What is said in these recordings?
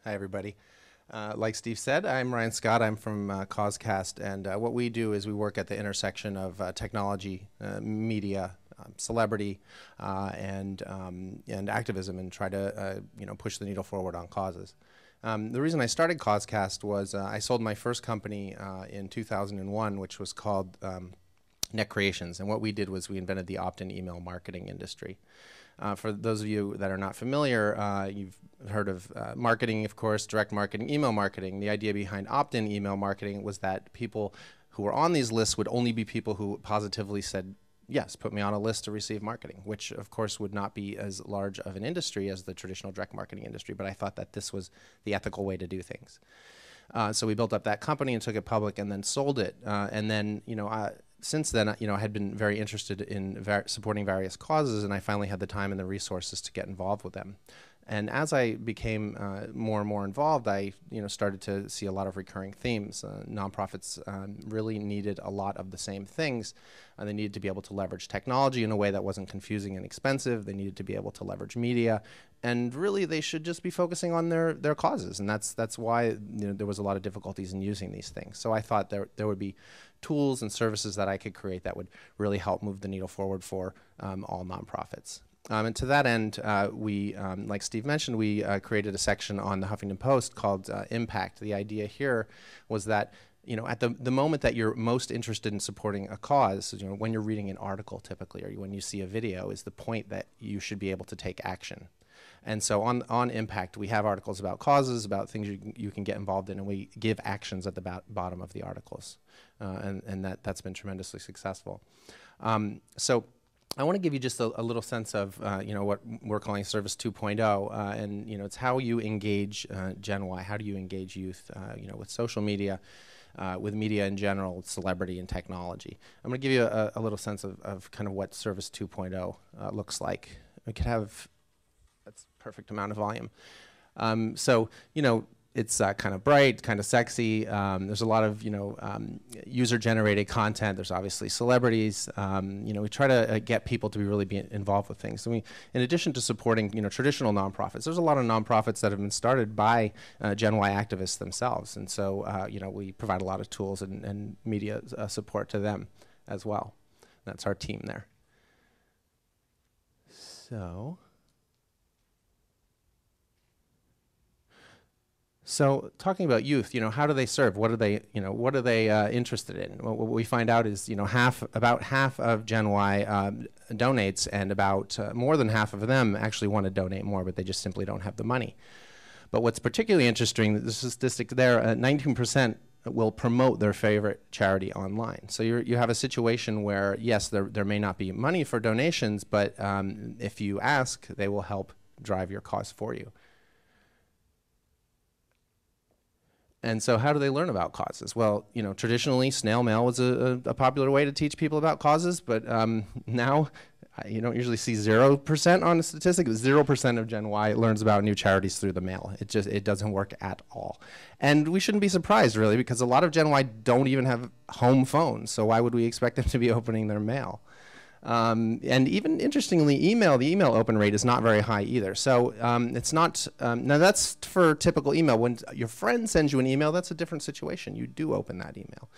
Hi, everybody. Like Steve said, I'm Ryan Scott. I'm from CauseCast, and what we do is we work at the intersection of technology, media, celebrity, and activism, and try to push the needle forward on causes. The reason I started CauseCast was I sold my first company in 2001, which was called Net Creations, and what we did was we invented the opt-in email marketing industry. For those of you that are not familiar, you've heard of marketing, of course, direct marketing, email marketing. The idea behind opt-in email marketing was that people who were on these lists would only be people who positively said, yes, put me on a list to receive marketing, which of course would not be as large of an industry as the traditional direct marketing industry, but I thought that this was the ethical way to do things. So we built up that company and took it public and then sold it. And then, since then, I had been very interested in supporting various causes, and I finally had the time and the resources to get involved with them. And as I became more and more involved, I started to see a lot of recurring themes. Nonprofits really needed a lot of the same things. They needed to be able to leverage technology in a way that wasn't confusing and expensive. They needed to be able to leverage media. And really, they should just be focusing on their causes. And that's why there was a lot of difficulties in using these things. So I thought there would be tools and services that I could create that would really help move the needle forward for all nonprofits. And to that end, we, like Steve mentioned, we created a section on the Huffington Post called Impact. The idea here was that at the moment that you're most interested in supporting a cause, when you're reading an article typically, or when you see a video, is the point that you should be able to take action. And so on Impact, we have articles about causes, about things you can get involved in, and we give actions at the bottom of the articles. And that's been tremendously successful. So I want to give you just a little sense of what we're calling Service 2.0, and it's how you engage Gen Y. How do you engage youth, with social media, with media in general, celebrity, and technology. I'm going to give you a little sense of kind of what Service 2.0 looks like. We could have that's perfect amount of volume. So it's kind of bright, kind of sexy. There's a lot of user-generated content. There's obviously celebrities. We try to get people to really be involved with things. So in addition to supporting traditional nonprofits, there's a lot of nonprofits that have been started by Gen Y activists themselves, and so we provide a lot of tools and media support to them as well. That's our team there. So talking about youth, how do they serve? What are they, interested in? What we find out is, about half of Gen Y donates, and about more than half of them actually want to donate more, but they just simply don't have the money. But what's particularly interesting, the statistic there, 19% will promote their favorite charity online. So you have a situation where, yes, there may not be money for donations, but if you ask, they will help drive your cause for you. And so how do they learn about causes? Well, traditionally snail mail was a popular way to teach people about causes, but now you don't usually see 0% on the statistic. 0% of Gen Y learns about new charities through the mail. It doesn't work at all. And we shouldn't be surprised, really, because a lot of Gen Y don't even have home phones, so why would we expect them to be opening their mail? And even interestingly, the email open rate is not very high either. So it's not, now that's for typical email. When your friend sends you an email, that's a different situation. You do open that email.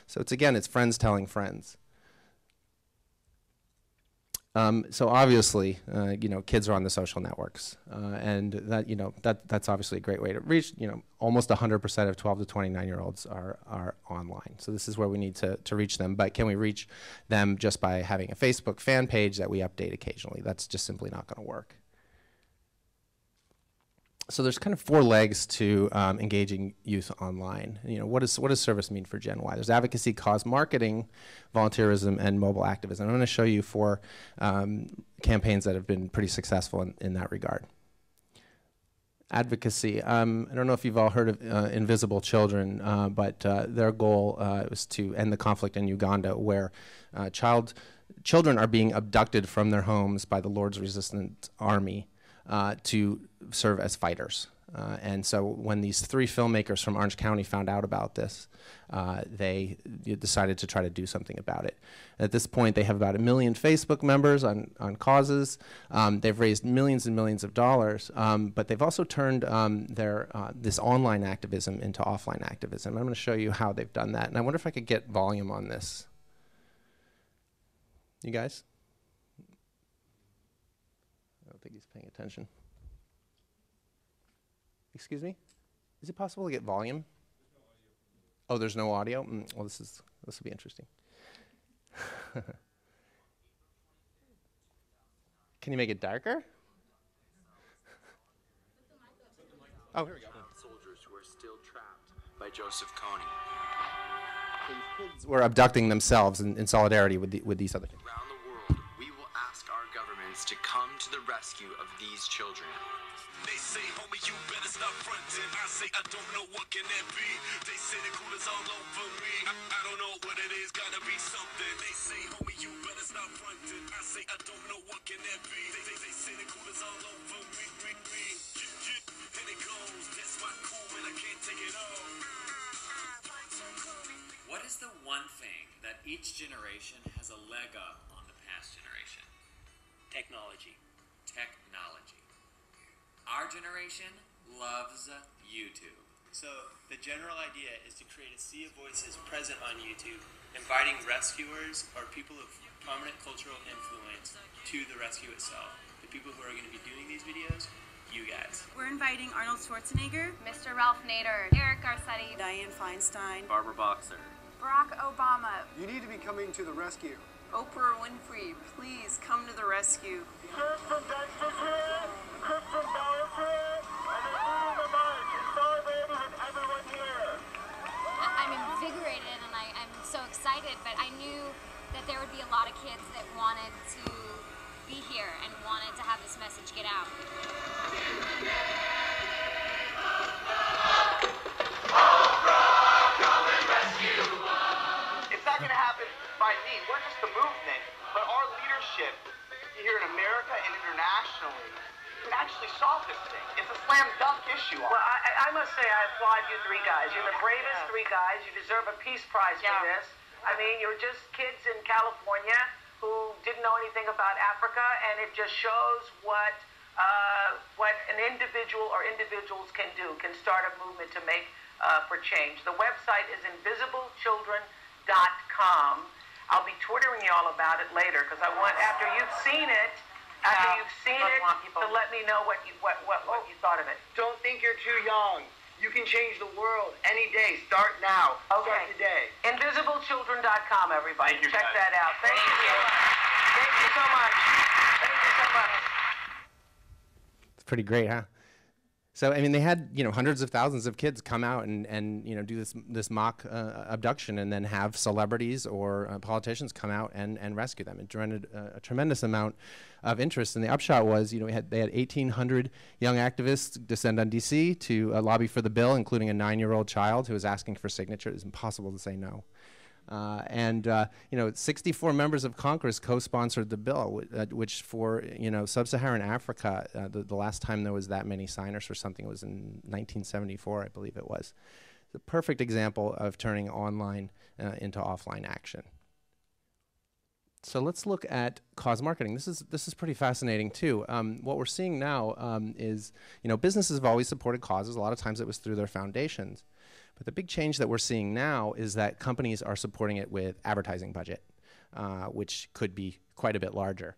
So it's friends telling friends. So obviously, kids are on the social networks, and that's obviously a great way to reach. Almost 100% of 12 to 29-year-olds are online. So this is where we need to reach them. But can we reach them just by having a Facebook fan page that we update occasionally? That's just simply not going to work. So there's kind of four legs to engaging youth online. What does service mean for Gen Y? There's advocacy, cause marketing, volunteerism, and mobile activism. I'm going to show you four campaigns that have been pretty successful in that regard. Advocacy. I don't know if you've all heard of Invisible Children, but their goal was to end the conflict in Uganda, where children are being abducted from their homes by the Lord's Resistance Army. to serve as fighters. And so when these 3 filmmakers from Orange County found out about this, they decided to try to do something about it. At this point, they have about 1 million Facebook members on causes. They've raised millions and millions of dollars, but they've also turned this online activism into offline activism. I'm going to show you how they've done that. And I wonder if I could get volume on this. You guys? I don't think he's paying attention. Excuse me? Is it possible to get volume? Oh, there's no audio? Well, this will be interesting. Can you make it darker? Oh, here we go. Soldiers who are still trapped by Joseph Kony. These kids were abducting themselves in solidarity with these other kids. Around the world, we will ask our governments to come to the rescue of these children. They say, homie, you better stop fronting. I say, I don't know what can that be. They say the cool is all over me. I don't know what it is, gotta be something. They say, homie, you better stop fronting. I say, I don't know what can that be. They say the cool is all over me. And it goes, that's my cool, and I can't take it all. What is the one thing that each generation has a leg up on the past generation? Technology. Technology. Our generation loves YouTube. So the general idea is to create a sea of voices present on YouTube, inviting rescuers or people of prominent cultural influence to the rescue itself. The people who are going to be doing these videos, you guys. We're inviting Arnold Schwarzenegger, Mr. Ralph Nader, Eric Garcetti, Dianne Feinstein, Barbara Boxer. Barack Obama, You need to be coming to the rescue. Oprah Winfrey. Please come to the rescue. Kristen Dexter's here, Kristen Bell's here, and they're leading the march. And solidarity with everyone here. I'm invigorated and I'm so excited, but I knew that there would be a lot of kids that wanted to be here and wanted to have this message get out. It's not going to happen by me. We're just the movement. But our leadership here in America and internationally can actually solve this thing. It's a slam dunk issue. Well, I must say I applaud you 3 guys. You're the bravest 3 guys. You deserve a Peace Prize for this. I mean, you're just kids in California who didn't know anything about Africa, and it just shows what an individual or individuals can do, can start a movement to make for change. The website is invisiblecchildren.com. I'll be Twittering you all about it later because I want, after you've seen it, to let me know what you thought of it. Don't think you're too young. You can change the world any day. Start now. Okay. Start today. Invisiblecchildren.com, everybody. Thank you, Check guys. that out. Thank you so much. Thank you so much. Thank you so much. It's pretty great, huh? So I mean, they had hundreds of thousands of kids come out and do this mock abduction, and then have celebrities or politicians come out and rescue them. It generated a tremendous amount of interest. And the upshot was, they had 1,800 young activists descend on D.C. to lobby for the bill, including a 9-year-old child who was asking for signatures. It's impossible to say no. 64 members of Congress co-sponsored the bill, which for sub-Saharan Africa, the last time there was that many signers for something was in 1974, I believe it was. The perfect example of turning online into offline action. So let's look at cause marketing. This is pretty fascinating too. What we're seeing now is businesses have always supported causes. A lot of times it was through their foundations. But the big change that we're seeing now is that companies are supporting it with advertising budget, which could be quite a bit larger.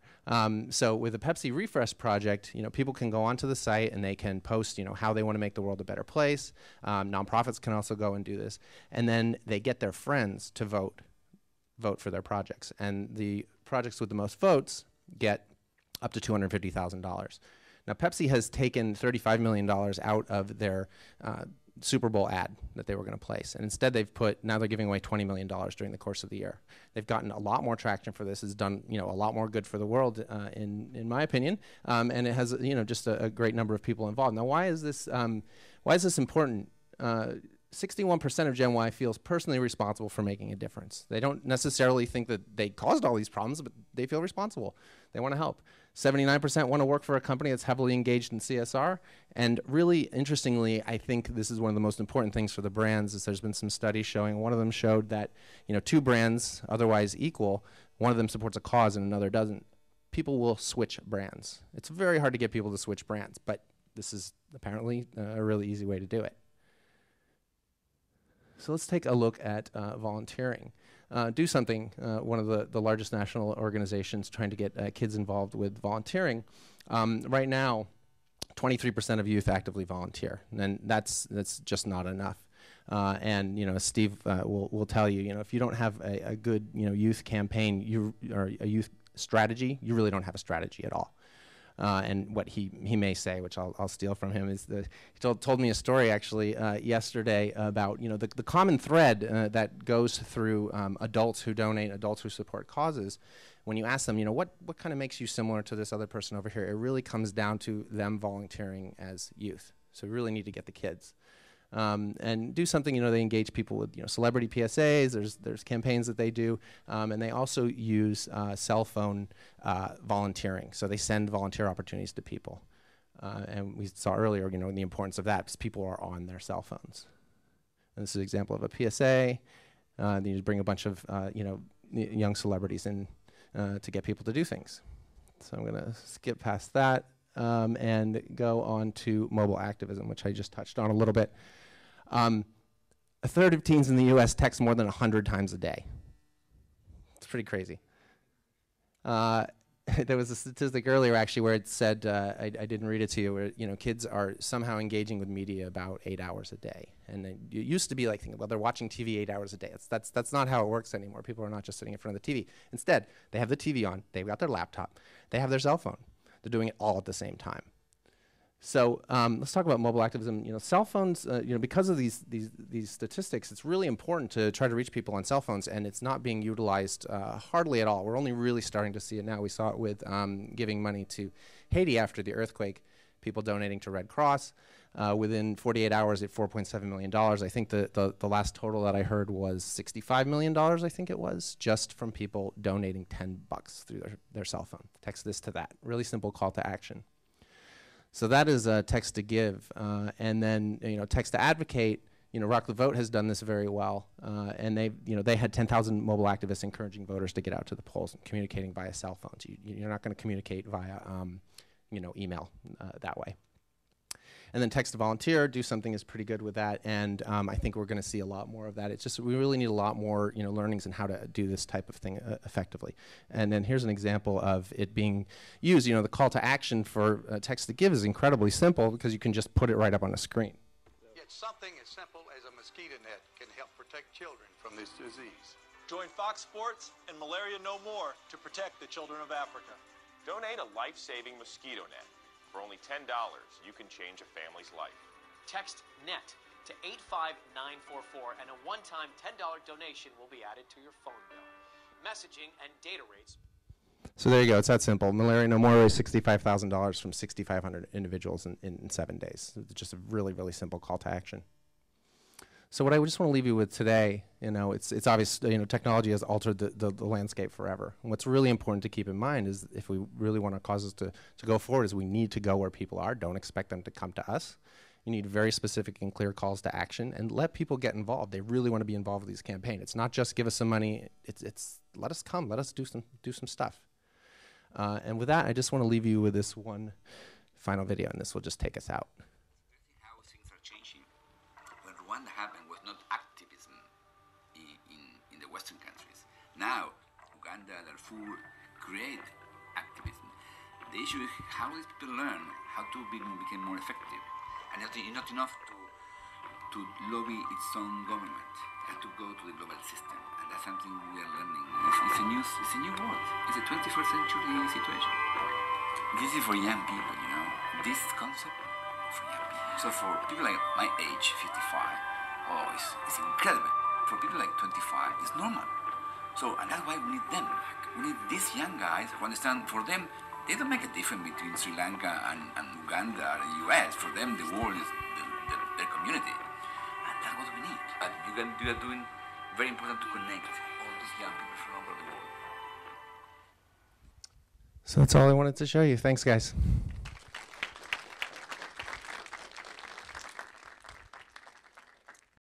So with the Pepsi Refresh project, people can go onto the site and they can post, how they want to make the world a better place. Nonprofits can also go and do this, and then they get their friends to vote for their projects. And the projects with the most votes get up to $250,000. Now Pepsi has taken $35 million out of their Super Bowl ad that they were going to place, and instead now they're giving away $20 million during the course of the year. They've gotten a lot more traction for this. It's done a lot more good for the world in my opinion, and it has just a great number of people involved. Now why is this important? 61% of Gen Y feels personally responsible for making a difference. They don't necessarily think that they caused all these problems, but they feel responsible. They want to help. 79% want to work for a company that's heavily engaged in CSR. And really interestingly, I think this is one of the most important things for the brands is there's been some studies showing, one of them showed that, you know, two brands otherwise equal, one of them supports a cause and another doesn't. People will switch brands. It's very hard to get people to switch brands, but this is apparently a really easy way to do it. So let's take a look at volunteering. Do Something, one of the largest national organizations trying to get kids involved with volunteering. Right now, 23% of youth actively volunteer, and that's just not enough. And you know, Steve will tell you, you know, if you don't have a good, you know, youth campaign, or a youth strategy, you really don't have a strategy at all. And what he may say, which I'll steal from him, is he told me a story actually yesterday about, you know, the common thread that goes through adults who donate, adults who support causes. When you ask them, you know, what kind of makes you similar to this other person over here, it really comes down to them volunteering as youth. So we really need to get the kids. And Do Something, you know, they engage people with, you know, celebrity PSAs, there's campaigns that they do, and they also use cell phone volunteering. So they send volunteer opportunities to people. And we saw earlier, you know, the importance of that because people are on their cell phones. And this is an example of a PSA. Then you just bring a bunch of, you know, young celebrities in to get people to do things. So I'm going to skip past that and go on to mobile activism, which I just touched on a little bit. A third of teens in the US text more than 100 times a day. It's pretty crazy. There was a statistic earlier actually where it said, I didn't read it to you, where, you know, kids are somehow engaging with media about 8 hours a day. And it used to be like, well, they're watching TV 8 hours a day. That's not how it works anymore. People are not just sitting in front of the TV. Instead, they have the TV on, they've got their laptop, they have their cell phone. They're doing it all at the same time. So let's talk about mobile activism. You know, cell phones. You know, because of these statistics, it's really important to try to reach people on cell phones, and it's not being utilized hardly at all. We're only really starting to see it now. We saw it with giving money to Haiti after the earthquake. People donating to Red Cross. Within 48 hours, at $4.7 million. I think the last total that I heard was $65 million. I think it was just from people donating $10 through their cell phone. Text this to that. Really simple call to action. So that is text to give, and then, you know, text to advocate. You know, Rock the Vote has done this very well, and they had 10,000 mobile activists encouraging voters to get out to the polls and communicating via cell phones. You're not going to communicate via you know, email that way. And then text to volunteer, Do Something is pretty good with that, and I think we're going to see a lot more of that. It's just we really need a lot more, you know, learnings in how to do this type of thing effectively. And then here's an example of it being used. You know, the call to action for text to give is incredibly simple because you can just put it right up on a screen. Yet something as simple as a mosquito net can help protect children from this disease. Join Fox Sports and Malaria No More to protect the children of Africa. Donate a life-saving mosquito net. For only $10, you can change a family's life. Text NET to 85944 and a one-time $10 donation will be added to your phone bill. Messaging and data rates. So there you go. It's that simple. Malaria No More raised $65,000 from 6,500 individuals in 7 days. It's just a really, really simple call to action. So what I just want to leave you with today, you know, it's obvious, you know, technology has altered the landscape forever. And what's really important to keep in mind is if we really want our causes to go forward is we need to go where people are. Don't expect them to come to us. You need very specific and clear calls to action and let people get involved. They really want to be involved with these campaigns. It's not just give us some money. It's let us come. Let us do some stuff. And with that, I just want to leave you with this one final video, and this will just take us out. How things are changing. When Rwanda happened was not activism in the Western countries. Now, Uganda, Darfur create activism. The issue is how these people learn how to become more effective. And it's not enough to lobby its own government. It has to go to the global system. And that's something we are learning. It's a new world. It's a 21st century situation. This is for young people, you know. This concept for young people. So for people like my age, 55, oh, it's incredible. For people like 25, it's normal. So, and that's why we need them. We need these young guys who understand, for them, they don't make a difference between Sri Lanka and Uganda or the US. For them, the world is their community. And that's what we need. you are doing very important to connect all these young people from all over the world. So that's all I wanted to show you. Thanks, guys.